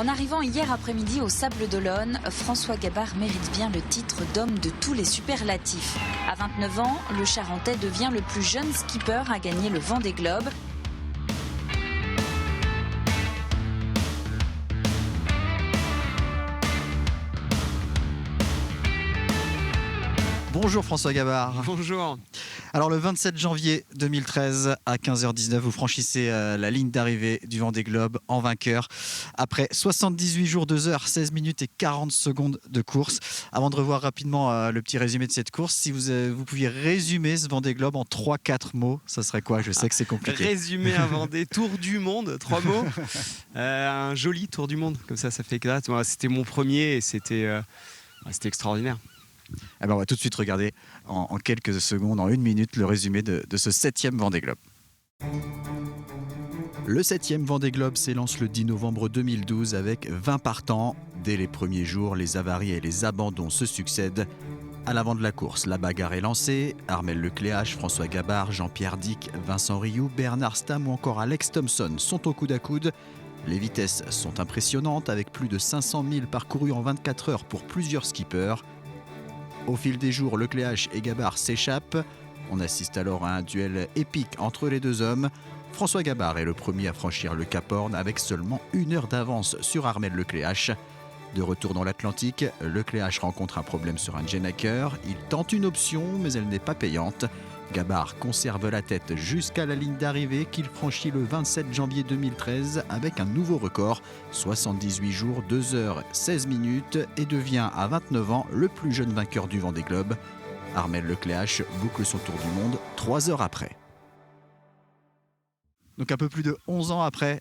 En arrivant hier après-midi au Sables d'Olonne, François Gabard mérite bien le titre d'homme de tous les superlatifs. À 29 ans, le Charentais devient le plus jeune skipper à gagner le Vendée Globe. Bonjour François Gabard. Bonjour. Alors le 27 janvier 2013 à 15h19, vous franchissez la ligne d'arrivée du Vendée Globe en vainqueur après 78 jours, 2 heures, 16 minutes et 40 secondes de course. Avant de revoir rapidement le petit résumé de cette course, si vous pouviez résumer ce Vendée Globe en 3-4 mots, ça serait quoi? Je sais que c'est compliqué. Résumer un Vendée, tour du monde, 3 mots. Un joli tour du monde, comme ça fait éclat. C'était mon premier et c'était extraordinaire. Eh ben on va tout de suite regarder en quelques secondes, en 1 minute, le résumé de ce 7e Vendée Globe. Le 7e Vendée Globe s'élance le 10 novembre 2012 avec 20 partants. Dès les premiers jours, les avaries et les abandons se succèdent. À l'avant de la course, la bagarre est lancée. Armel Lecléache, François Gabard, Jean-Pierre Dick, Vincent Rioux, Bernard Stamm ou encore Alex Thompson sont au coude à coude. Les vitesses sont impressionnantes avec plus de 500 000 parcourus en 24 heures pour plusieurs skippers. Au fil des jours, Lecléache et Gabard s'échappent. On assiste alors à un duel épique entre les deux hommes. François Gabard est le premier à franchir le Cap Horn avec seulement 1 heure d'avance sur Armel Lecléache. De retour dans l'Atlantique, Lecléache rencontre un problème sur un Gennaker. Il tente une option, mais elle n'est pas payante. Gabard conserve la tête jusqu'à la ligne d'arrivée qu'il franchit le 27 janvier 2013 avec un nouveau record, 78 jours, 2 heures, 16 minutes et devient à 29 ans le plus jeune vainqueur du Vendée Globe. Armel Lecléache boucle son tour du monde 3 heures après. Donc un peu plus de 11 ans après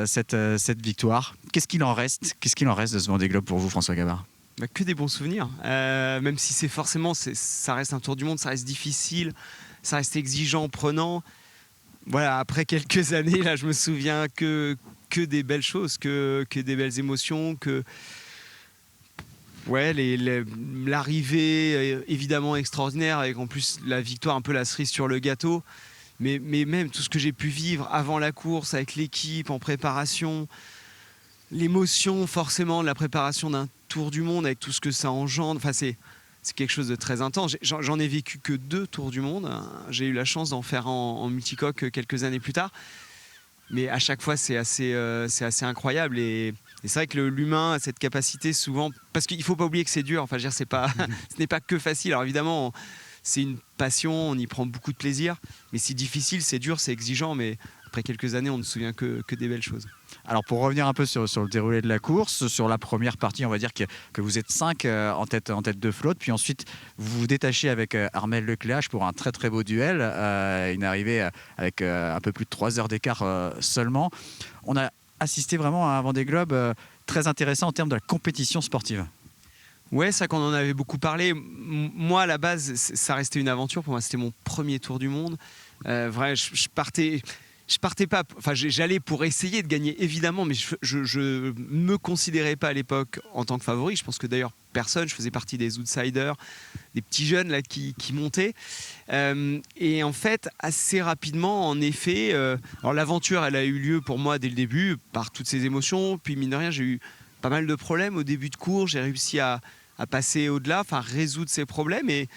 cette victoire, qu'est-ce qu'il en reste? Qu'est-ce qu'il en reste de ce Vendée Globe pour vous, François Gabard? Que des bons souvenirs, même si ça reste un tour du monde, ça reste difficile, ça reste exigeant, prenant. Voilà, après quelques années, là, je me souviens que des belles choses, que des belles émotions, l'arrivée évidemment extraordinaire, avec en plus la victoire, un peu la cerise sur le gâteau. Mais même tout ce que j'ai pu vivre avant la course, avec l'équipe, en préparation, l'émotion forcément de la préparation d'un tour du monde avec tout ce que ça engendre, enfin, c'est quelque chose de très intense. J'en ai vécu que 2 tours du monde. J'ai eu la chance d'en faire en multicoque quelques années plus tard. Mais à chaque fois, c'est assez incroyable. Et c'est vrai que l'humain a cette capacité souvent... Parce qu'il ne faut pas oublier que c'est dur. Enfin, je veux dire, ce n'est pas que facile. Alors évidemment, c'est une passion, on y prend beaucoup de plaisir. Mais c'est difficile, c'est dur, c'est exigeant. Mais après quelques années, on ne se souvient que des belles choses. Alors pour revenir un peu sur le déroulé de la course, sur la première partie, on va dire que vous êtes 5 en tête de flotte, puis ensuite vous vous détachez avec Armel Lecléache pour un très très beau duel, une arrivée avec un peu plus de 3 heures d'écart seulement. On a assisté vraiment à un Vendée Globe très intéressant en termes de la compétition sportive. Ouais, ça qu'on en avait beaucoup parlé. Moi, à la base, ça restait une aventure. Pour moi, c'était mon premier tour du monde. Je partais pas, enfin j'allais pour essayer de gagner évidemment, mais je me considérais pas à l'époque en tant que favori. Je pense que d'ailleurs personne, je faisais partie des outsiders, des petits jeunes là qui montaient. Et en fait, assez rapidement, en effet, alors l'aventure elle a eu lieu pour moi dès le début par toutes ces émotions. Puis mine de rien, j'ai eu pas mal de problèmes au début de cours. J'ai réussi à passer au-delà, enfin résoudre ces problèmes et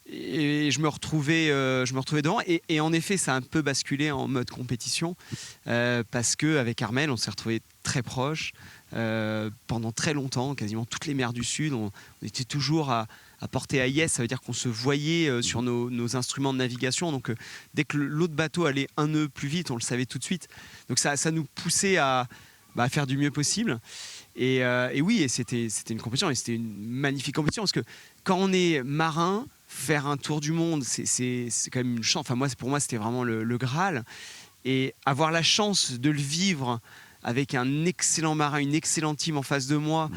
je me retrouvais devant et en effet ça a un peu basculé en mode compétition parce qu'avec Armel on s'est retrouvés très proches pendant très longtemps, quasiment toutes les mers du Sud on était toujours à portée à yes, ça veut dire qu'on se voyait sur nos instruments de navigation, donc dès que l'autre bateau allait un nœud plus vite on le savait tout de suite, donc ça nous poussait à faire du mieux possible. Et oui, et c'était une compétition, et c'était une magnifique compétition, parce que quand on est marin, faire un tour du monde, c'est quand même une chance. Enfin, pour moi, c'était vraiment le Graal. Et avoir la chance de le vivre avec un excellent marin, une excellente team en face de moi,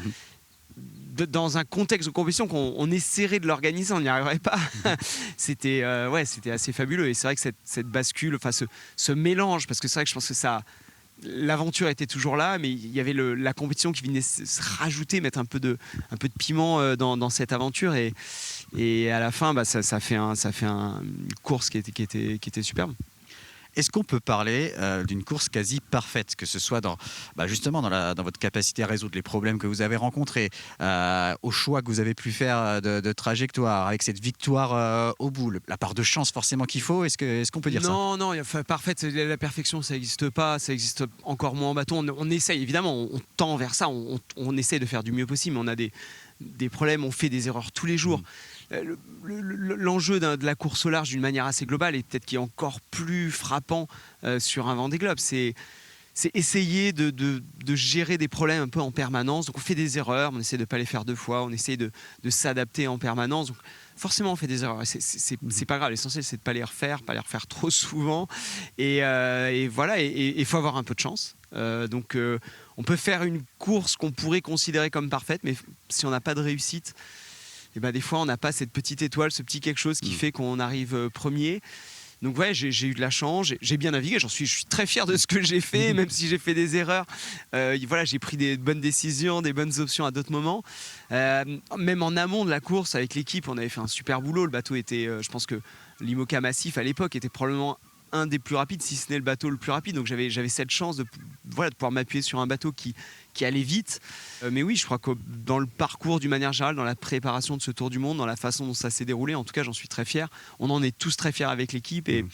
dans un contexte de compétition qu'on essaierait de l'organiser, on n'y arriverait pas. C'était assez fabuleux. Et c'est vrai que cette bascule, enfin ce mélange, parce que c'est vrai que je pense que l'aventure était toujours là, mais il y avait la compétition qui venait se rajouter, mettre un peu de piment dans cette aventure, et à la fin, ça fait une course qui était superbe. Est-ce qu'on peut parler d'une course quasi parfaite, que ce soit justement dans votre capacité à résoudre les problèmes que vous avez rencontrés, au choix que vous avez pu faire de trajectoire, avec cette victoire au bout, la part de chance forcément qu'il faut, est-ce qu'on peut dire ça? Non, parfaite, la perfection, ça n'existe pas, ça existe encore moins en bateau. On essaye, évidemment, on tend vers ça, on essaye de faire du mieux possible, mais on a des problèmes, on fait des erreurs tous les jours. L'enjeu de la course au large d'une manière assez globale, et peut-être qui est encore plus frappant sur un Vendée Globe, c'est essayer de gérer des problèmes un peu en permanence. Donc on fait des erreurs, on essaie de ne pas les faire deux fois, on essaie de s'adapter en permanence. Donc forcément on fait des erreurs, c'est pas grave, l'essentiel c'est de pas les refaire trop souvent. Et voilà, il faut avoir un peu de chance. Donc on peut faire une course qu'on pourrait considérer comme parfaite, mais si on n'a pas de réussite, et ben des fois on n'a pas cette petite étoile, ce petit quelque chose qui fait qu'on arrive premier. Donc ouais, j'ai eu de la chance, j'ai bien navigué, je suis très fier de ce que j'ai fait, même si j'ai fait des erreurs. Voilà, j'ai pris des bonnes décisions, des bonnes options à d'autres moments. Même en amont de la course avec l'équipe, on avait fait un super boulot. Le bateau était, je pense que l'IMOCA Massif à l'époque était probablement un des plus rapides, si ce n'est le bateau le plus rapide. Donc j'avais cette chance de pouvoir m'appuyer sur un bateau qui allait vite. Mais oui, je crois que dans le parcours d'une manière générale, dans la préparation de ce Tour du Monde, dans la façon dont ça s'est déroulé, en tout cas j'en suis très fier. On en est tous très fiers avec l'équipe et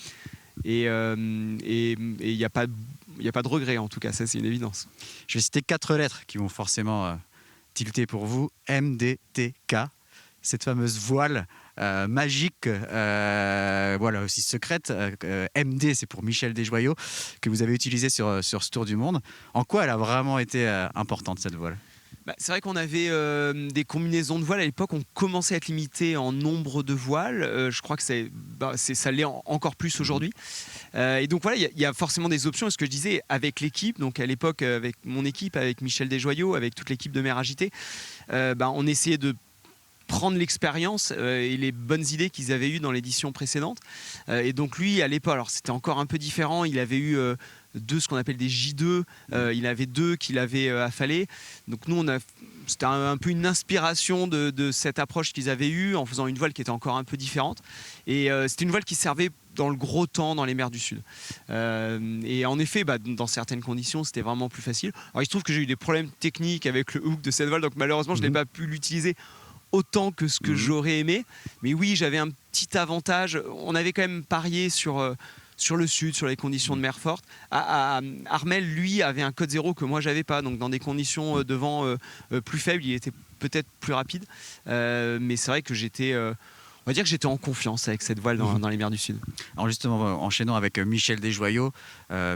il n'y a pas de regret, en tout cas, ça c'est une évidence. Je vais citer 4 lettres qui vont forcément tilter pour vous. MDTK, cette fameuse voile magique, voilà, aussi secrète. MD, c'est pour Michel Desjoyaux, que vous avez utilisé sur ce Tour du Monde. En quoi elle a vraiment été importante, cette voile? C'est vrai qu'on avait des combinaisons de voiles. À l'époque, on commençait à être limité en nombre de voiles. Je crois que ça l'est encore plus aujourd'hui. Et donc voilà, il y a forcément des options. Et ce que je disais, avec l'équipe, donc à l'époque, avec mon équipe, avec Michel Desjoyaux, avec toute l'équipe de Mer Agitée, on essayait de prendre l'expérience et les bonnes idées qu'ils avaient eues dans l'édition précédente. Et donc lui, à l'époque, alors c'était encore un peu différent, il avait eu ce qu'on appelle des J2, il avait 2 qu'il avait affalés. Donc nous, c'était un peu une inspiration de cette approche qu'ils avaient eue en faisant une voile qui était encore un peu différente. Et c'était une voile qui servait dans le gros temps dans les mers du Sud. Et en effet, dans certaines conditions, c'était vraiment plus facile. Alors il se trouve que j'ai eu des problèmes techniques avec le hook de cette voile, donc malheureusement, je n'ai pas pu l'utiliser autant que ce que j'aurais aimé. Mais oui, j'avais un petit avantage. On avait quand même parié sur le sud, sur les conditions de mer forte. Armel, lui, avait un code zéro que moi, j'avais pas. Donc, dans des conditions de vent plus faibles, il était peut-être plus rapide. Mais c'est vrai que on va dire que j'étais en confiance avec cette voile dans les mers du Sud. Alors justement, enchaînons avec Michel Desjoyaux,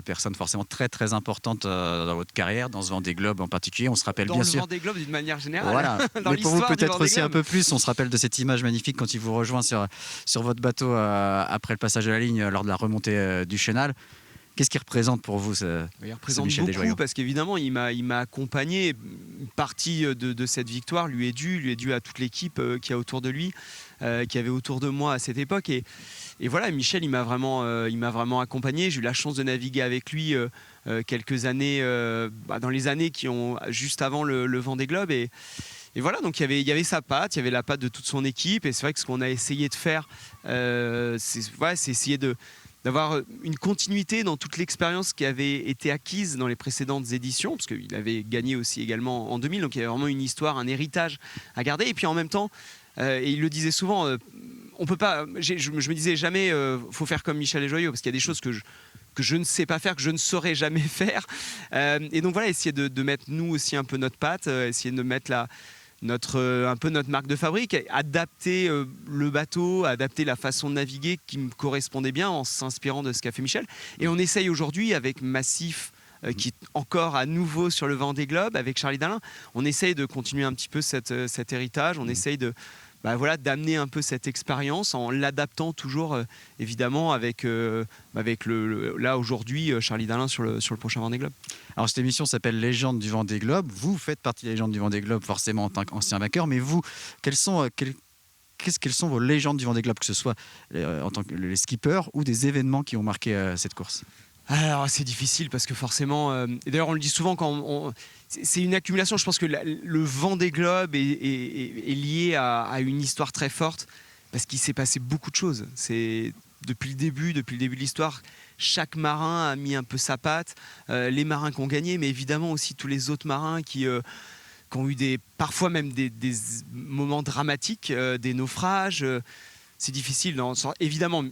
personne forcément très très importante dans votre carrière, dans ce Vendée Globe en particulier. On se rappelle bien sûr. Dans le Vendée Globe d'une manière générale. Voilà. Mais pour vous peut-être aussi un peu plus. On se rappelle de cette image magnifique quand il vous rejoint sur votre bateau après le passage de la ligne lors de la remontée du Chenal. Qu'est-ce qu'il représente pour vous, il représente beaucoup parce qu'évidemment, il m'a accompagné. Une partie de cette victoire lui est due à toute l'équipe qui est autour de lui, qui avait autour de moi à cette époque. Et voilà, Michel, il m'a vraiment accompagné. J'ai eu la chance de naviguer avec lui quelques années, dans les années qui ont juste avant le Vendée Globe. Et voilà, donc il y avait sa patte, il y avait la patte de toute son équipe. Et c'est vrai que ce qu'on a essayé de faire, c'est essayer d'avoir une continuité dans toute l'expérience qui avait été acquise dans les précédentes éditions, parce qu'il avait gagné aussi également en 2000, donc il y avait vraiment une histoire, un héritage à garder. Et puis en même temps, et il le disait souvent, on peut pas. Je me disais jamais, faut faire comme Michel Desjoyaux, parce qu'il y a des choses que je ne sais pas faire, que je ne saurais jamais faire. Et donc voilà, essayer de mettre nous aussi un peu notre patte, essayer de mettre un peu notre marque de fabrique, adapter le bateau, adapter la façon de naviguer qui me correspondait bien en s'inspirant de ce qu'a fait Michel. Et on essaye aujourd'hui avec Massif, qui est encore à nouveau sur le Vendée Globe, avec Charlie Dalin, on essaye de continuer un petit peu cet héritage, on essaye d'amener un peu cette expérience en l'adaptant toujours évidemment avec là aujourd'hui Charlie Dalin sur le prochain Vendée Globe. Alors cette émission s'appelle Légende du Vendée Globe. Vous faites partie des légendes du Vendée Globe forcément en tant qu'ancien vainqueur, mais vous, quelles sont vos légendes du Vendée Globe, que ce soit en tant que les skippers ou des événements qui ont marqué cette course? Alors c'est difficile parce que forcément, et d'ailleurs on le dit souvent c'est une accumulation. Je pense que le Vendée Globe est lié à une histoire très forte parce qu'il s'est passé beaucoup de choses. depuis le début de l'histoire, chaque marin a mis un peu sa patte. Les marins qui ont gagné, mais évidemment aussi tous les autres marins qui ont eu parfois même des moments dramatiques, des naufrages. C'est difficile. Évidemment,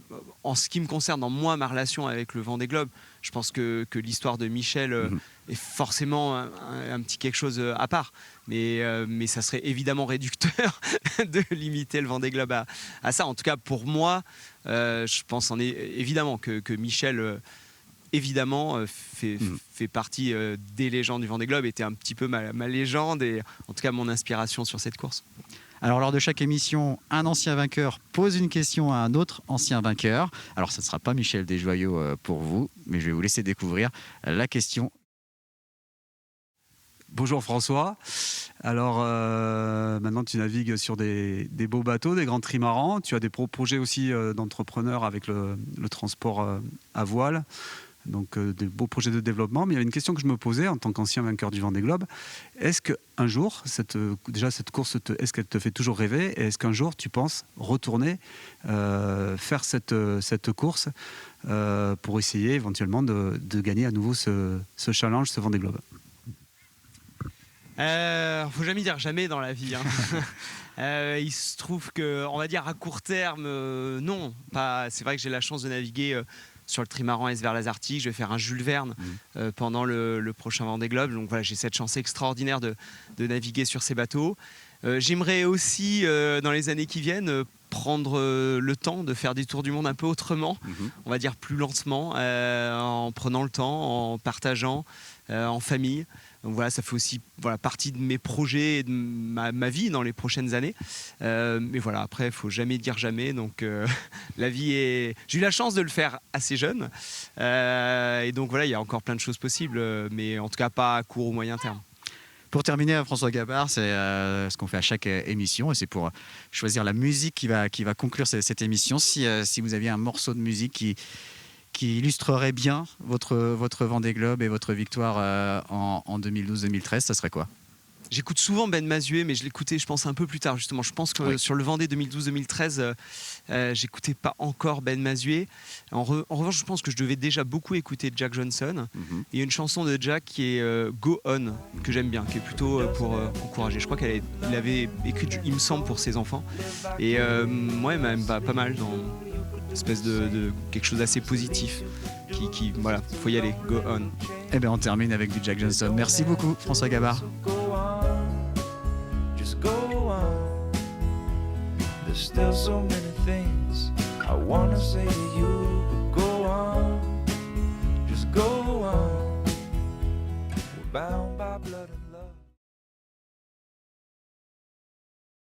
en ce qui me concerne, dans ma relation avec le Vendée Globe, je pense que l'histoire de Michel est forcément un petit quelque chose à part. Mais ça serait évidemment réducteur de limiter le Vendée Globe à ça. En tout cas, pour moi, je pense évidemment que Michel... évidemment, fait partie des légendes du Vendée Globe, était un petit peu ma légende et en tout cas mon inspiration sur cette course. Alors, lors de chaque émission, un ancien vainqueur pose une question à un autre ancien vainqueur. Alors, ce ne sera pas Michel Desjoyaux pour vous, mais je vais vous laisser découvrir la question. Bonjour François. Alors, maintenant, tu navigues sur des beaux bateaux, des grands trimarans. Tu as des projets aussi d'entrepreneur avec le transport à voile. Donc, des beaux projets de développement. Mais il y a une question que je me posais en tant qu'ancien vainqueur du Vendée Globe. Est-ce qu'un jour, cette course, est-ce qu'elle te fait toujours rêver? Et est-ce qu'un jour, tu penses retourner faire cette course pour essayer éventuellement de gagner à nouveau ce challenge, ce Vendée Globe? Faut jamais dire jamais dans la vie. Il se trouve que, on va dire à court terme, non. C'est vrai que j'ai la chance de naviguer sur le trimaran S vers l'Azartique. Je vais faire un Jules Verne pendant le prochain Vendée Globe. Donc voilà, j'ai cette chance extraordinaire de naviguer sur ces bateaux. J'aimerais aussi, dans les années qui viennent, prendre le temps de faire des tours du monde un peu autrement, on va dire plus lentement, en prenant le temps, en partageant, en famille. Donc voilà, ça fait aussi partie de mes projets et de ma vie dans les prochaines années. Mais voilà, après, il ne faut jamais dire jamais. Donc la vie est... J'ai eu la chance de le faire assez jeune. Et donc voilà, il y a encore plein de choses possibles, mais en tout cas pas à court ou moyen terme. Pour terminer, François Gabard, c'est ce qu'on fait à chaque émission, et c'est pour choisir la musique qui va conclure cette émission. Si vous aviez un morceau de musique qui illustrerait bien votre Vendée Globe et votre victoire en 2012-2013, ça serait quoi? J'écoute souvent Ben Mazué, mais je l'écoutais, je pense, un peu plus tard, justement. Je pense que sur le Vendée 2012-2013, j'écoutais pas encore Ben Mazué. En revanche, je pense que je devais déjà beaucoup écouter Jack Johnson. Il y a une chanson de Jack qui est Go On, que j'aime bien, qui est plutôt pour encourager. Je crois qu'il avait écrit, il me semble, pour ses enfants. Et moi, elle m'aime pas mal dans une espèce de quelque chose d'assez positif. Voilà, faut y aller, Go On. Eh bien, on termine avec du Jack Johnson. Merci beaucoup, François Gabard. Go on. There's still so many things I wanna say to you, but go on, just go on. We're bound by blood.